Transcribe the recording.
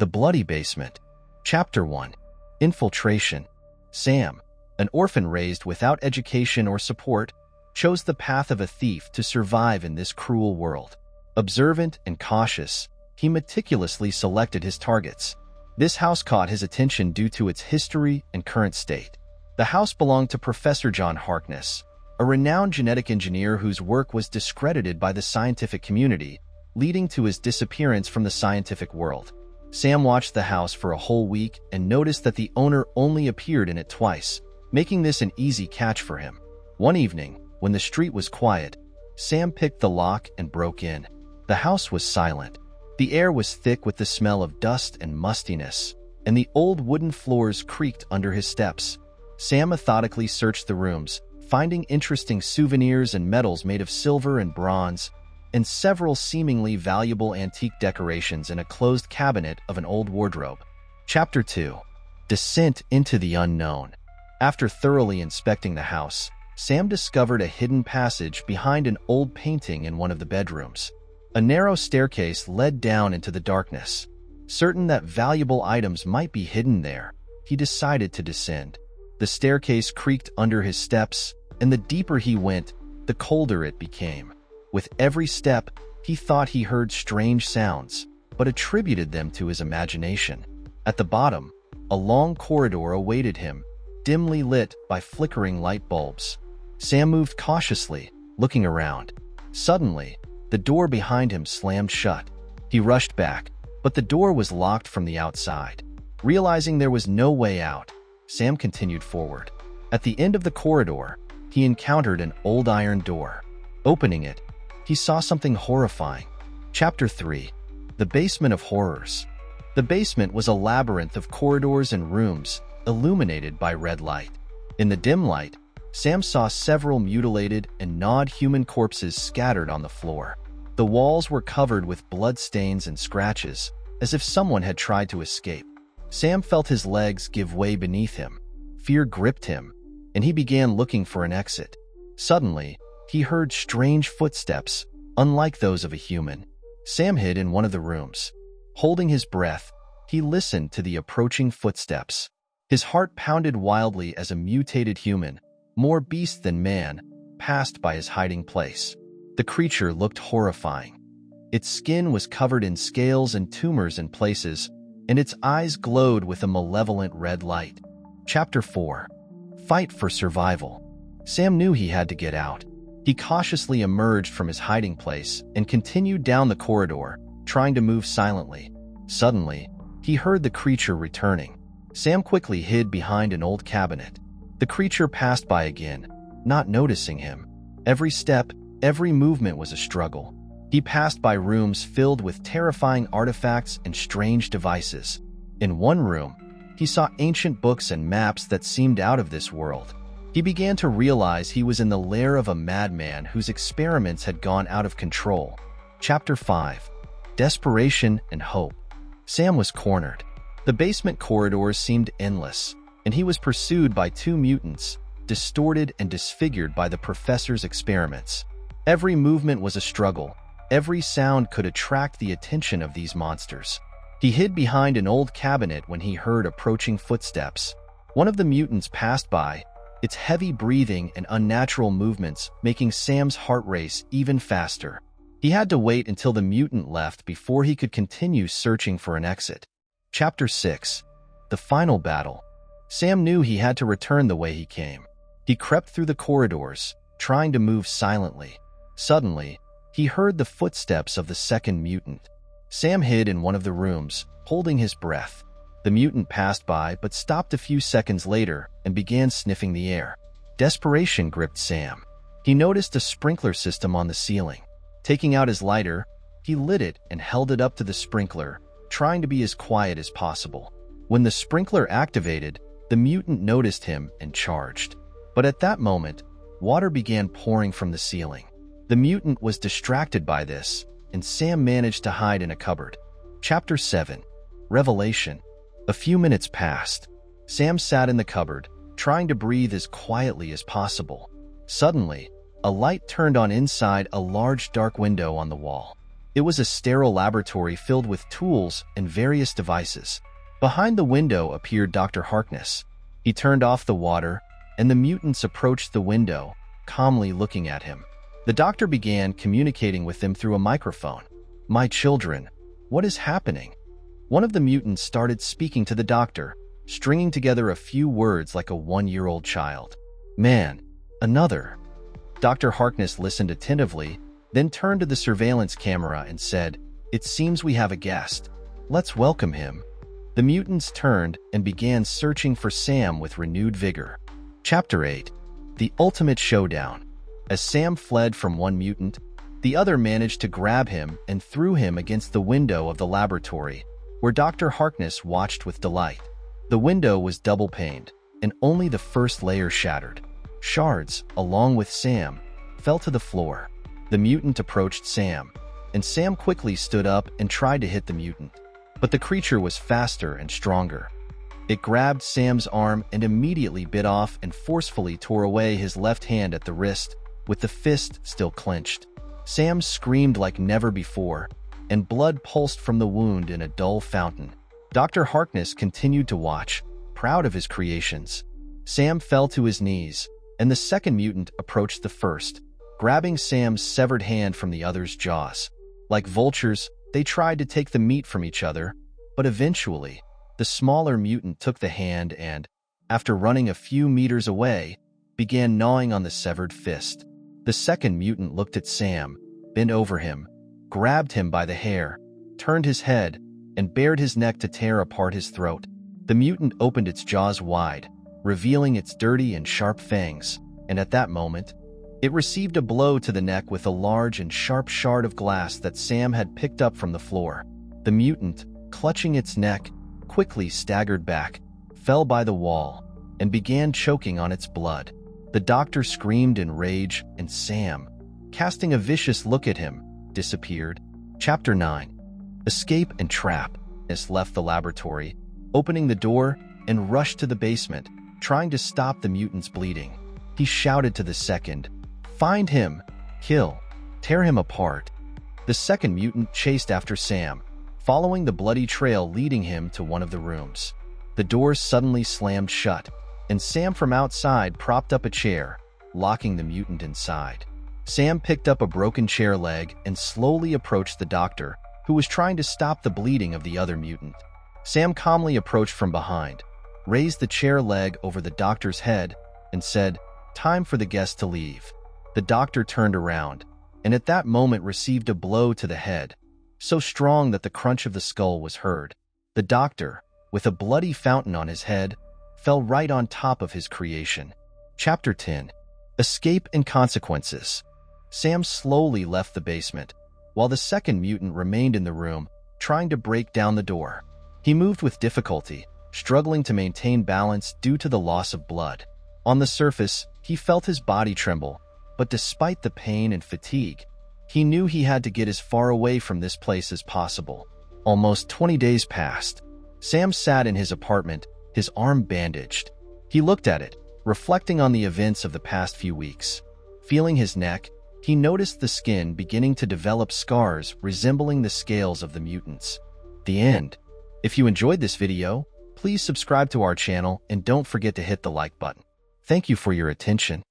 The Bloody Basement. Chapter 1. Infiltration. Sam, an orphan raised without education or support, chose the path of a thief to survive in this cruel world. Observant and cautious, he meticulously selected his targets. This house caught his attention due to its history and current state. The house belonged to Professor John Harkness, a renowned genetic engineer whose work was discredited by the scientific community, leading to his disappearance from the scientific world. Sam watched the house for a whole week and noticed that the owner only appeared in it twice, making this an easy catch for him. One evening, when the street was quiet, Sam picked the lock and broke in. The house was silent. The air was thick with the smell of dust and mustiness, and the old wooden floors creaked under his steps. Sam methodically searched the rooms, finding interesting souvenirs and medals made of silver and bronze, and several seemingly valuable antique decorations in a closed cabinet of an old wardrobe. Chapter 2. Descent into the Unknown. After thoroughly inspecting the house, Sam discovered a hidden passage behind an old painting in one of the bedrooms. A narrow staircase led down into the darkness. Certain that valuable items might be hidden there, he decided to descend. The staircase creaked under his steps, and the deeper he went, the colder it became. With every step, he thought he heard strange sounds, but attributed them to his imagination. At the bottom, a long corridor awaited him, dimly lit by flickering light bulbs. Sam moved cautiously, looking around. Suddenly, the door behind him slammed shut. He rushed back, but the door was locked from the outside. Realizing there was no way out, Sam continued forward. At the end of the corridor, he encountered an old iron door. Opening it, he saw something horrifying. Chapter 3. The Basement of Horrors. The basement was a labyrinth of corridors and rooms, illuminated by red light. In the dim light, Sam saw several mutilated and gnawed human corpses scattered on the floor. The walls were covered with blood stains and scratches, as if someone had tried to escape. Sam felt his legs give way beneath him. Fear gripped him, and he began looking for an exit. Suddenly, he heard strange footsteps, unlike those of a human. Sam hid in one of the rooms. Holding his breath, he listened to the approaching footsteps. His heart pounded wildly as a mutated human, more beast than man, passed by his hiding place. The creature looked horrifying. Its skin was covered in scales and tumors in places, and its eyes glowed with a malevolent red light. Chapter 4. Fight for Survival. Sam knew he had to get out. He cautiously emerged from his hiding place and continued down the corridor, trying to move silently. Suddenly, he heard the creature returning. Sam quickly hid behind an old cabinet. The creature passed by again, not noticing him. Every step, every movement was a struggle. He passed by rooms filled with terrifying artifacts and strange devices. In one room, he saw ancient books and maps that seemed out of this world. He began to realize he was in the lair of a madman whose experiments had gone out of control. Chapter 5. Desperation and Hope. Sam was cornered. The basement corridors seemed endless, and he was pursued by two mutants, distorted and disfigured by the professor's experiments. Every movement was a struggle. Every sound could attract the attention of these monsters. He hid behind an old cabinet when he heard approaching footsteps. One of the mutants passed by, its heavy breathing and unnatural movements making Sam's heart race even faster. He had to wait until the mutant left before he could continue searching for an exit. Chapter 6. The Final Battle. Sam knew he had to return the way he came. He crept through the corridors, trying to move silently. Suddenly, he heard the footsteps of the second mutant. Sam hid in one of the rooms, holding his breath. The mutant passed by but stopped a few seconds later and began sniffing the air. Desperation gripped Sam. He noticed a sprinkler system on the ceiling. Taking out his lighter, he lit it and held it up to the sprinkler, trying to be as quiet as possible. When the sprinkler activated, the mutant noticed him and charged. But at that moment, water began pouring from the ceiling. The mutant was distracted by this, and Sam managed to hide in a cupboard. Chapter 7. Revelation. A few minutes passed. Sam sat in the cupboard, trying to breathe as quietly as possible. Suddenly, a light turned on inside a large dark window on the wall. It was a sterile laboratory filled with tools and various devices. Behind the window appeared Dr. Harkness. He turned off the water, and the mutants approached the window, calmly looking at him. The doctor began communicating with them through a microphone. "My children, what is happening?" One of the mutants started speaking to the doctor, stringing together a few words like a 1-year-old child. "Man." Another. Dr. Harkness listened attentively, then turned to the surveillance camera and said, "It seems we have a guest. Let's welcome him." The mutants turned and began searching for Sam with renewed vigor. Chapter 8. The Ultimate Showdown. As Sam fled from one mutant, the other managed to grab him and threw him against the window of the laboratory, where Dr. Harkness watched with delight. The window was double-paned, and only the first layer shattered. Shards, along with Sam, fell to the floor. The mutant approached Sam, and Sam quickly stood up and tried to hit the mutant. But the creature was faster and stronger. It grabbed Sam's arm and immediately bit off and forcefully tore away his left hand at the wrist, with the fist still clenched. Sam screamed like never before, and blood pulsed from the wound in a dull fountain. Dr. Harkness continued to watch, proud of his creations. Sam fell to his knees, and the second mutant approached the first, grabbing Sam's severed hand from the other's jaws. Like vultures, they tried to take the meat from each other, but eventually, the smaller mutant took the hand and, after running a few meters away, began gnawing on the severed fist. The second mutant looked at Sam, bent over him, grabbed him by the hair, turned his head, and bared his neck to tear apart his throat. The mutant opened its jaws wide, revealing its dirty and sharp fangs, and at that moment, it received a blow to the neck with a large and sharp shard of glass that Sam had picked up from the floor. The mutant, clutching its neck, quickly staggered back, fell by the wall, and began choking on its blood. The doctor screamed in rage, and Sam, casting a vicious look at him, disappeared. Chapter 9. Escape and Trap. Harkness left the laboratory, opening the door, and rushed to the basement, trying to stop the mutant's bleeding. He shouted to the second, "Find him! Kill! Tear him apart!" The second mutant chased after Sam, following the bloody trail leading him to one of the rooms. The door suddenly slammed shut, and Sam from outside propped up a chair, locking the mutant inside. Sam picked up a broken chair leg and slowly approached the doctor, who was trying to stop the bleeding of the other mutant. Sam calmly approached from behind, raised the chair leg over the doctor's head, and said, "Time for the guest to leave." The doctor turned around, and at that moment received a blow to the head, so strong that the crunch of the skull was heard. The doctor, with a bloody fountain on his head, fell right on top of his creation. Chapter 10. Escape and Consequences. Sam slowly left the basement, while the second mutant remained in the room, trying to break down the door. He moved with difficulty, struggling to maintain balance due to the loss of blood. On the surface, he felt his body tremble, but despite the pain and fatigue, he knew he had to get as far away from this place as possible. Almost 20 days passed. Sam sat in his apartment, his arm bandaged. He looked at it, reflecting on the events of the past few weeks. Feeling his neck, he noticed the skin beginning to develop scars resembling the scales of the mutants. The end. If you enjoyed this video, please subscribe to our channel and don't forget to hit the like button. Thank you for your attention.